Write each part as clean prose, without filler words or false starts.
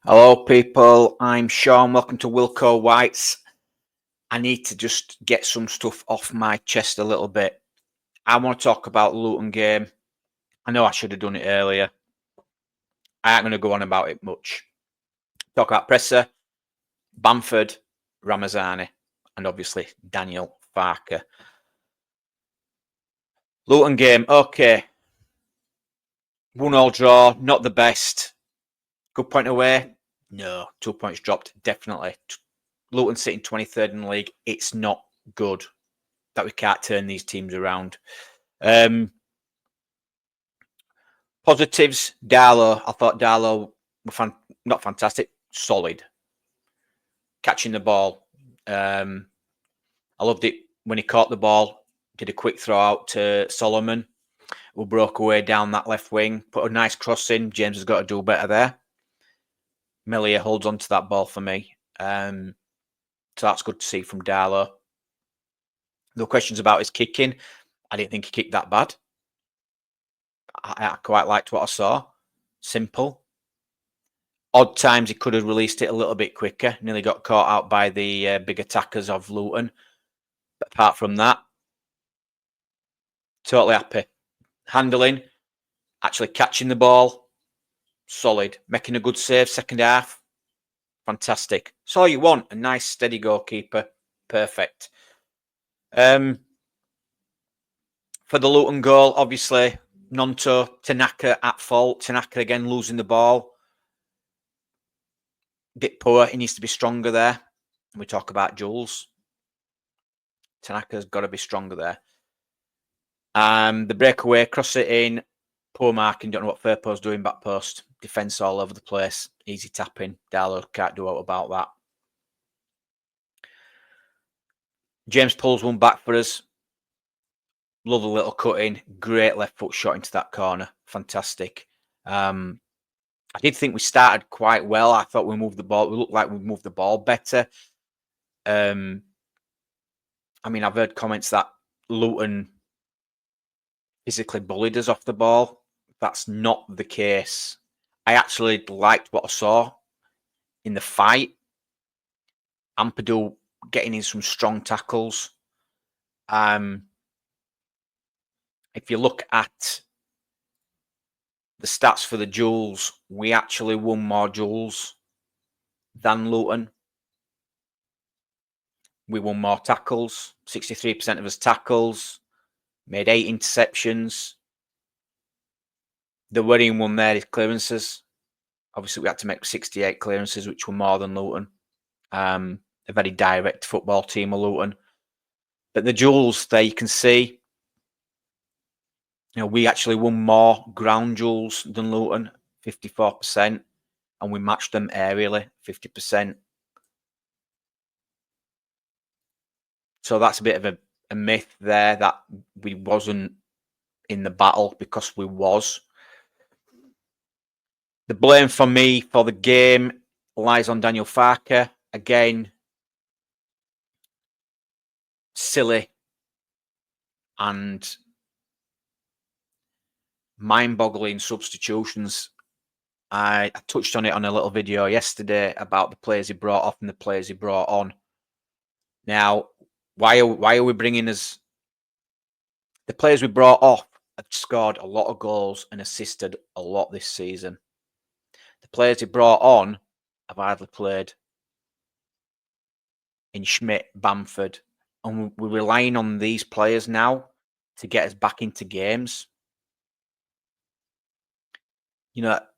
Hello, people. I'm Sean. Welcome to Wilco Whites. I need to just get some stuff off my chest a little bit. I want to talk about the Luton game. I know I should have done it earlier. I ain't going to go on about it much. Talk about Presser, Bamford, Ramazani, and obviously Daniel Farke. Luton game, okay. 1-1 draw, not the best. Good point away? No. 2 points dropped, definitely. Luton sitting 23rd in the league. It's not good that we can't turn these teams around. Positives, Darlow. I thought Darlow were not fantastic, solid. Catching the ball. I loved it when he caught the ball, did a quick throw out to Solomon, who broke away down that left wing, put a nice cross in. James has got to do better there. Melia holds on to that ball for me. So that's good to see from Darlow. No questions about his kicking. I didn't think he kicked that bad. I quite liked what I saw. Simple. Odd times he could have released it a little bit quicker. Nearly got caught out by the big attackers of Luton. But apart from that, totally happy. Handling, actually catching the ball, solid. Making a good save second half, fantastic. That's all you want, a nice steady goalkeeper, perfect. For the Luton goal, obviously, Nonto, Tanaka at fault. Tanaka again losing the ball. Bit poor. He needs to be stronger there. We talk about DUELS. Tanaka's got to be stronger there. The breakaway, cross it in. Poor marking. Don't know what Firpo's doing back post. Defence all over the place. Easy tapping. Darlow can't do out about that. James pulls one back for us. Lovely little cut in. Great left foot shot into that corner. Fantastic. I did think we started quite well. I thought we moved the ball. We looked like we moved the ball better. I mean, I've heard comments that Luton physically bullied us off the ball. That's not the case. I actually liked what I saw in the fight. Ampadu getting in some strong tackles. If you look at the stats for the duels, we actually won more duels than Luton. We won more tackles. 63% of us tackles. Made 8 interceptions. The worrying one there is clearances. Obviously, we had to make 68 clearances, which were more than Luton. A very direct football team of Luton. But the duels there, you can see, we actually won more ground duels than Luton, 54%, and we matched them aerially, 50%. So that's a bit of a myth there that we wasn't in the battle, because we was. The blame for me for the game lies on Daniel Farke. Again, silly and mind-boggling substitutions. I touched on it on a little video yesterday about the players he brought off and the players he brought on. Now, why are we bringing us... The players we brought off have scored a lot of goals and assisted a lot this season. The players he brought on have hardly played. In Schmidt, Bamford, and we're relying on these players now to get us back into games.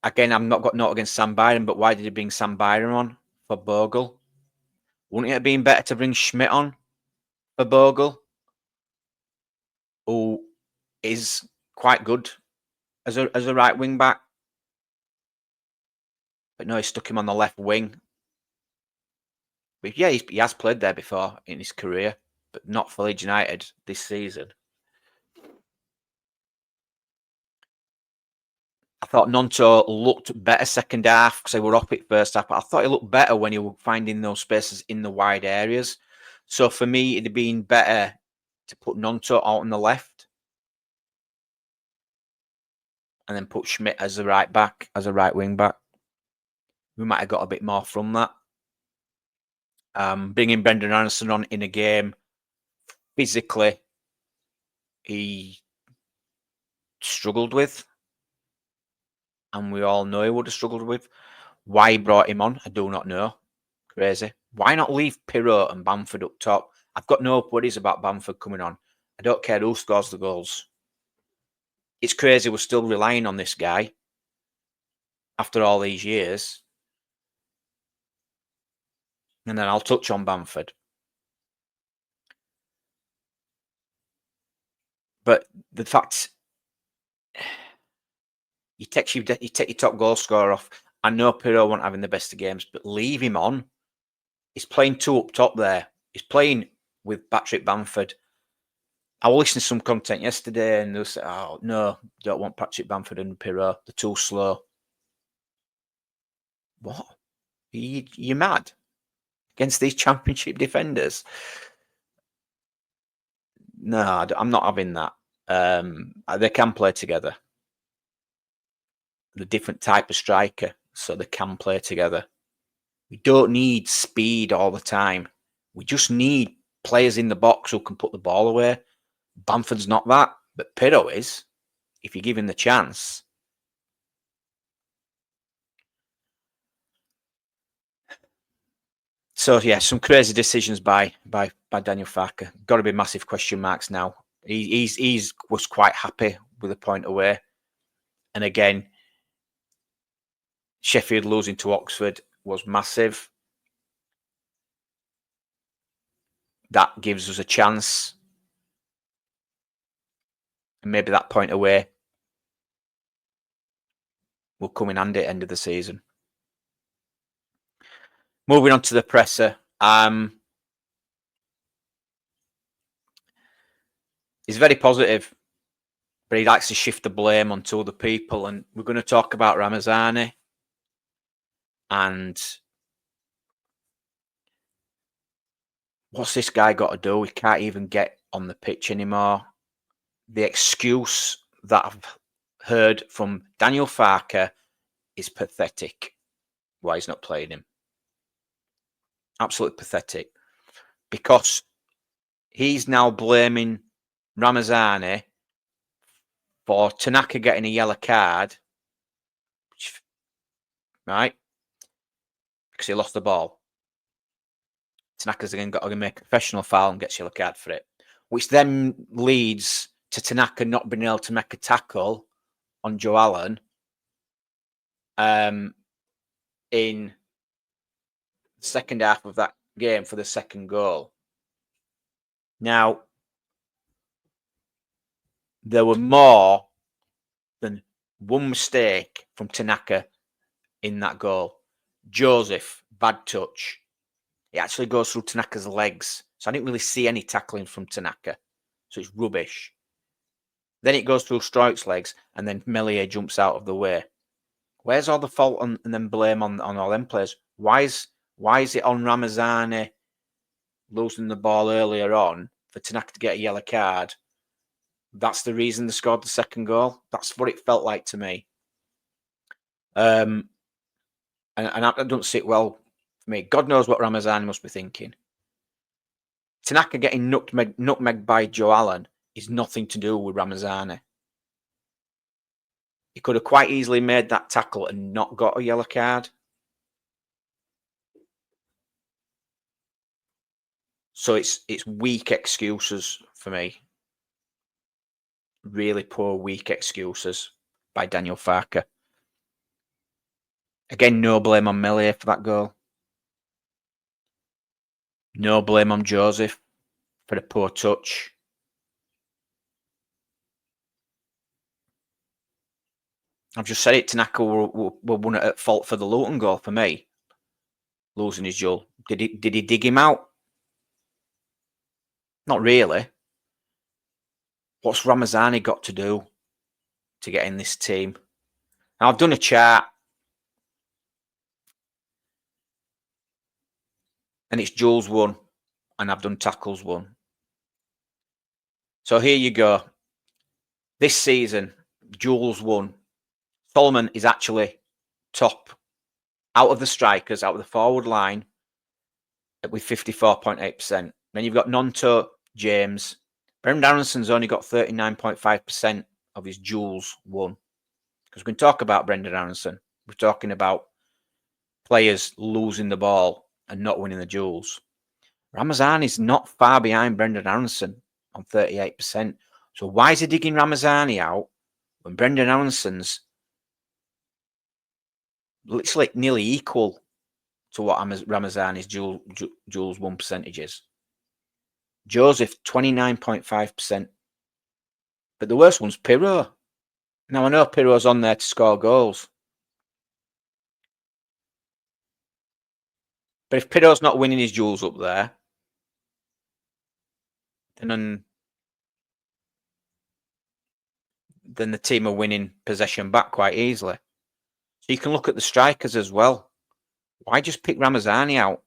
Again, I've not got naught against Sam Byron, but why did he bring Sam Byron on for Bogle? Wouldn't it have been better to bring Schmidt on for Bogle, who is quite good as a right wing back? But no, he stuck him on the left wing. But yeah, he has played there before in his career, but not for Leeds United this season. I thought Nonto looked better second half, because they were off it first half. But I thought he looked better when he was finding those spaces in the wide areas. So for me, it'd have been better to put Nonto out on the left and then put Schmidt as a right back, as a right wing back. we might have got a bit more from that. Bringing Brendan Anderson on in a game, physically, he struggled with, and we all know he would have struggled with. Why he brought him on, I do not know. Crazy. Why not leave Pirot and Bamford up top? I've got no worries about Bamford coming on. I don't care who scores the goals. It's crazy we're still relying on this guy after all these years. And then I'll touch on Bamford. But the fact you take your top goal scorer off. I know Pirot won't having the best of games, but leave him on. He's playing two up top there. He's playing with Patrick Bamford. I was listening to some content yesterday and they'll say, oh, no, don't want Patrick Bamford and Pirot. They're too slow. What? You're mad? Against these championship defenders? No, I'm not having that. They can play together. The different type of striker, so they can play together. We don't need speed all the time. We just need players in the box who can put the ball away. Bamford's not that, but Pirot is, if you give him the chance. So yeah, some crazy decisions by Daniel Farke. Got to be massive question marks now. He's was quite happy with a point away, and again, Sheffield losing to Oxford was massive. That gives us a chance, and maybe that point away will come in handy at the end of the season. Moving on to the presser. He's very positive, but he likes to shift the blame onto other people. And we're going to talk about Ramazani. And what's this guy got to do? He can't even get on the pitch anymore. The excuse that I've heard from Daniel Farke is pathetic. Why he's not playing him. Absolutely pathetic. Because he's now blaming Ramazani for Tanaka getting a yellow card, right? Because he lost the ball. Tanaka's again got to make a professional foul and gets a yellow card for it, which then leads to Tanaka not being able to make a tackle on Joe Allen in the second half of that game for the second goal. Now, there were more than one mistake from Tanaka in that goal. Joseph, bad touch. It actually goes through Tanaka's legs. So I didn't really see any tackling from Tanaka. So it's rubbish. Then it goes through Stroik's legs and then Melier jumps out of the way. Where's all the fault and then blame on all them players? Why is it on Ramazani losing the ball earlier on for Tanaka to get a yellow card? That's the reason they scored the second goal. That's what it felt like to me. And I don't sit well for me. God knows what Ramazani must be thinking. Tanaka getting nutmegged by Joe Allen is nothing to do with Ramazani. He could have quite easily made that tackle and not got a yellow card. So it's weak excuses for me. Really poor, weak excuses by Daniel Farke. Again, no blame on Melier for that goal. No blame on Joseph for the poor touch. I've just said it. Tanaka were one at fault for the Luton goal for me. Losing his duel. Did he dig him out? Not really. What's Ramazani got to do to get in this team? Now, I've done a chart. And it's Jules 1. And I've done tackles 1. So here you go. This season, Jules 1. Solomon is actually top out of the strikers, out of the forward line, with 54.8%. Then you've got Nonto, James. Brendan Aaronson's only got 39.5% of his duels won. Because we can talk about Brendan Aaronson. We're talking about players losing the ball and not winning the duels. Ramazani's not far behind Brendan Aaronson on 38%. So why is he digging Ramazani out when Brendan Aaronson's literally nearly equal to what Ramazani's duels won percentage is? Joseph, 29.5%. But the worst one's Pirro. Now, I know Pirro's on there to score goals. But if Pirro's not winning his duels up there, then the team are winning possession back quite easily. So you can look at the strikers as well. Why just pick Ramazani out?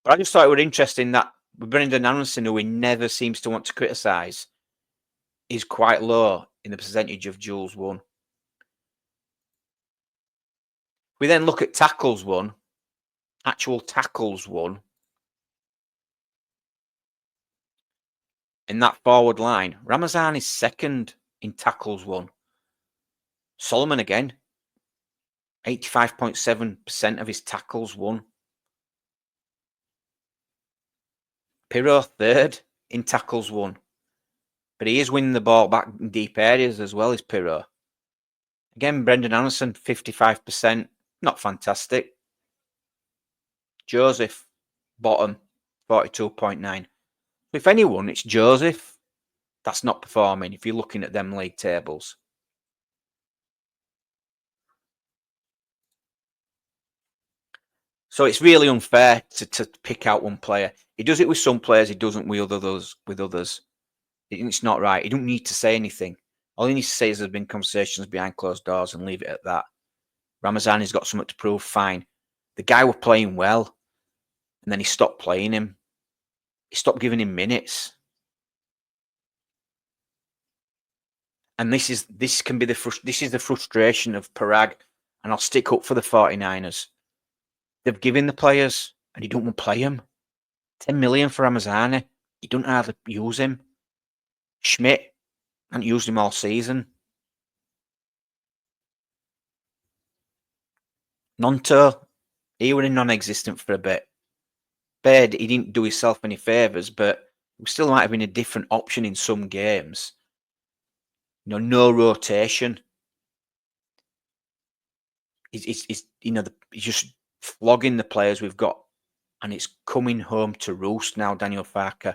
But I just thought it was interesting that Brendan Aronson, who he never seems to want to criticise, is quite low in the percentage of duels won. We then look at tackles won, actual tackles won. In that forward line, Ramazan is second in tackles won. Solomon again, 85.7% of his tackles won. Pirro third in tackles won. But he is winning the ball back in deep areas as well as Pirro. Again, Brendan Aronson, 55%. Not fantastic. Joseph, bottom, 42.9. If anyone, it's Joseph that's not performing if you're looking at them league tables. So it's really unfair to pick out one player. He does it with some players, he doesn't with others. It's not right. He don't need to say anything. All he needs to say is there's been conversations behind closed doors and leave it at that. Ramazani's got something to prove, fine. The guy was playing well, and then he stopped playing him. He stopped giving him minutes. And this is the frustration of Parag, and I'll stick up for the 49ers. They've given the players, and he don't want to play them. 10 million for Ramazani. He don't hardly use him. Schmidt, hasn't used him all season. Nonto, he was non-existent for a bit. Baird, he didn't do himself any favours, but we still might have been a different option in some games. No rotation. He's just flogging the players we've got, and it's coming home to roost now, Daniel Farke.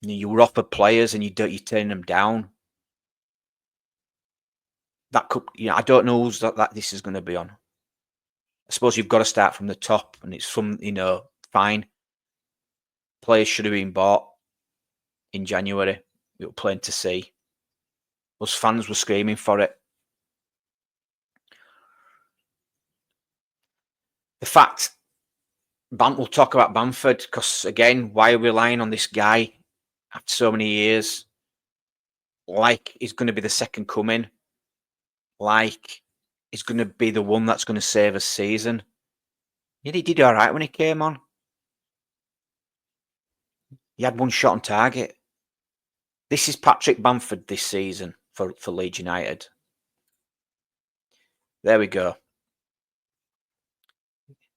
You were offered players and you're turning them down. That could, I don't know who's that this is going to be on. I suppose you've got to start from the top, and it's from, fine. Players should have been bought in January. We were plain to see. Those fans were screaming for it. The fact, we'll talk about Bamford, because again, why are we relying on this guy after so many years? Like he's going to be the second coming. Like he's going to be the one that's going to save a season. Yeah, he did all right when he came on. He had one shot on target. This is Patrick Bamford this season for Leeds United. There we go.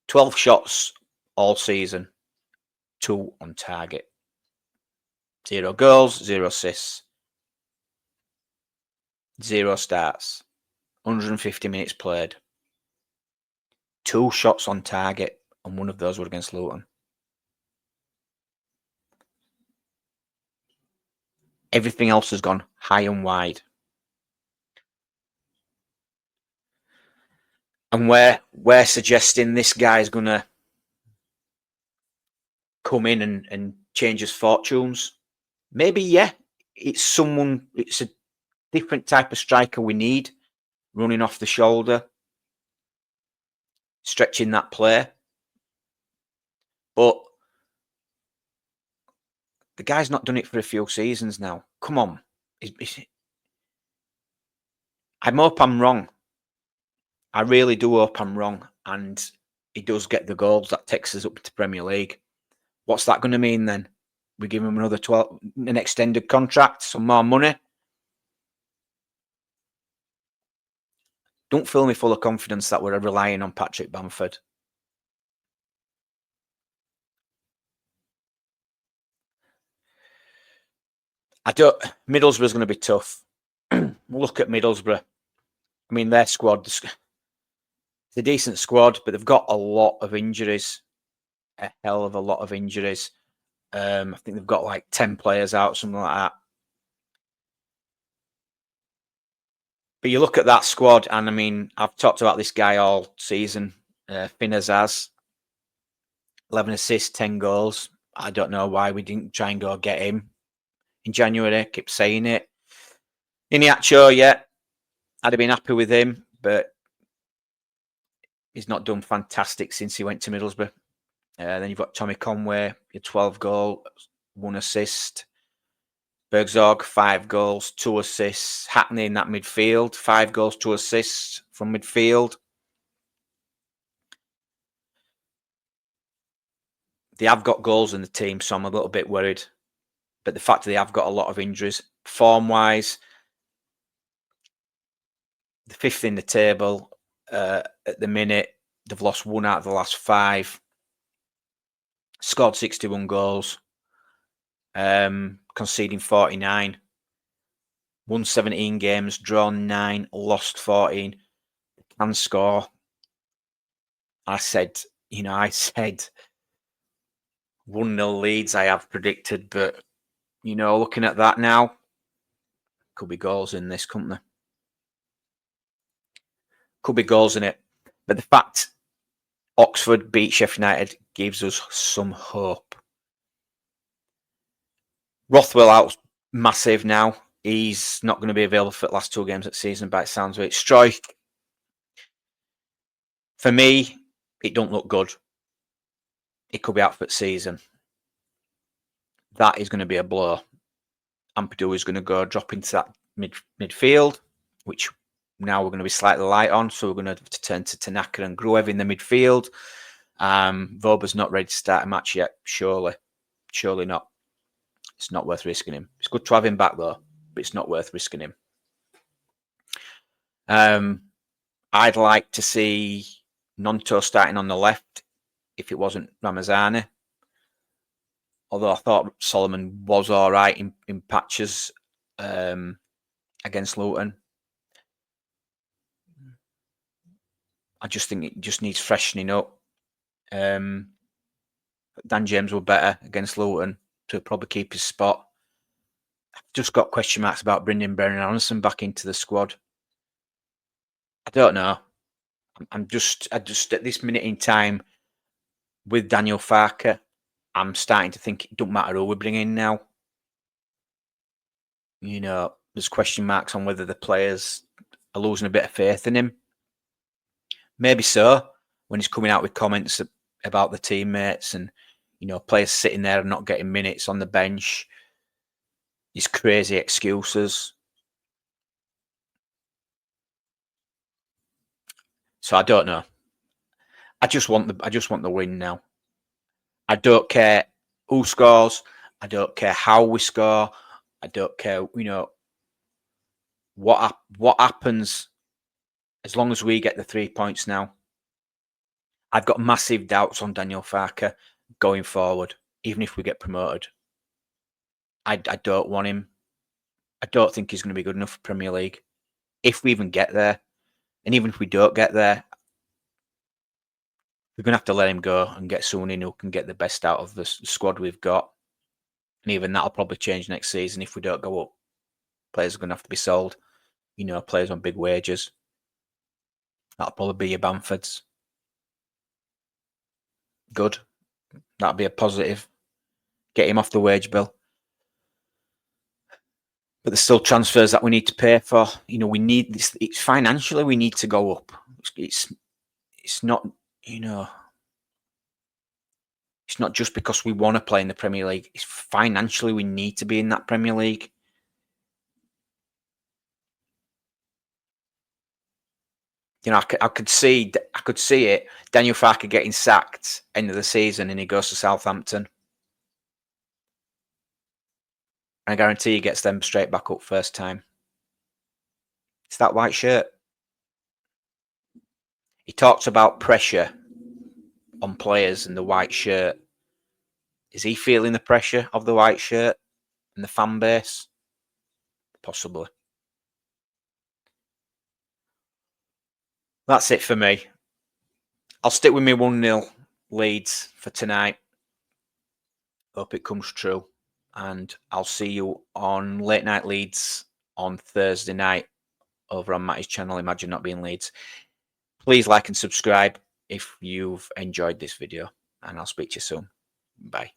12 shots all season, 2 on target. 0 goals, 0 assists. 0 starts. 150 minutes played. 2 shots on target, and one of those were against Luton. Everything else has gone high and wide. And we're suggesting this guy's going to come in and change his fortunes. Maybe, yeah, it's a different type of striker we need, running off the shoulder, stretching that play. But the guy's not done it for a few seasons now. Come on. I hope I'm wrong. I really do hope I'm wrong, and he does get the goals that takes us up to Premier League. What's that going to mean then? We give him another 12, an extended contract, some more money. Don't fill me full of confidence that we're relying on Patrick Bamford. Middlesbrough's going to be tough. Look at Middlesbrough. I mean, their squad, it's a decent squad, but they've got a lot of injuries. A hell of a lot of injuries. I think they've got like 10 players out, something like that. But you look at that squad, and I mean, I've talked about this guy all season, Finazaz. 11 assists, 10 goals. I don't know why we didn't try and go get him in January. I keep saying it. Iniacho, yeah, I'd have been happy with him, but he's not done fantastic since he went to Middlesbrough. Then you've got Tommy Conway, your 12 goal, 1 assist. Bergzorg, 5 goals, 2 assists. Hackney in that midfield, 5 goals, 2 assists from midfield. They have got goals in the team, so I'm a little bit worried. But the fact that they have got a lot of injuries, form-wise, the 5th in the table at the minute. They've lost 1 out of the last 5. Scored 61 goals. Conceding 49. Won 17 games, drawn 9, lost 14. Can score. I said 1-0 Leeds I have predicted, but looking at that now, could be goals in this, couldn't there? Could be goals in it. But the fact Oxford beat Sheffield United gives us some hope. Rothwell out massive now. He's not going to be available for the last 2 games of the season, by the sounds of it. Strike, for me, it don't look good. It could be out for the season. That is going to be a blow. Ampadu is going to go drop into that midfield, which now we're going to be slightly light on. So we're going to have to turn to Tanaka and Gruev in the midfield. Voba's not ready to start a match yet, surely. Surely not. It's not worth risking him. It's good to have him back, though, but it's not worth risking him. I'd like to see Nonto starting on the left if it wasn't Ramazani. Although I thought Solomon was all right in patches against Luton. I just think it just needs freshening up. Dan James were better against Luton to probably keep his spot. I've just got question marks about bringing Brennan Anderson back into the squad. I don't know. I just at this minute in time with Daniel Farke, I'm starting to think it don't matter who we bring in now. There's question marks on whether the players are losing a bit of faith in him. Maybe so, when he's coming out with comments about the teammates and, players sitting there and not getting minutes on the bench. His crazy excuses. So I don't know. I just want the win now. I don't care who scores. I don't care how we score. I don't care, what happens as long as we get the 3 points now. I've got massive doubts on Daniel Farke going forward, even if we get promoted. I don't want him. I don't think he's going to be good enough for Premier League. If we even get there, and even if we don't get there, we're going to have to let him go and get someone in who can get the best out of the squad we've got. And even that'll probably change next season if we don't go up. Players are going to have to be sold. Players on big wages. That'll probably be your Bamfords. Good. That'll be a positive. Get him off the wage bill. But there's still transfers that we need to pay for. We need this. It's financially we need to go up. It's not. It's not just because we want to play in the Premier League. It's financially we need to be in that Premier League. You know, I could see it. Daniel Farke getting sacked end of the season, and he goes to Southampton. And I guarantee he gets them straight back up first time. It's that white shirt. He talks about pressure on players and the white shirt. Is he feeling the pressure of the white shirt and the fan base? Possibly. That's it for me. I'll stick with me 1-0 Leeds for tonight. Hope it comes true. And I'll see you on Late Night Leeds on Thursday night over on Matty's channel, Imagine Not Being Leeds. Please like and subscribe if you've enjoyed this video, and I'll speak to you soon. Bye.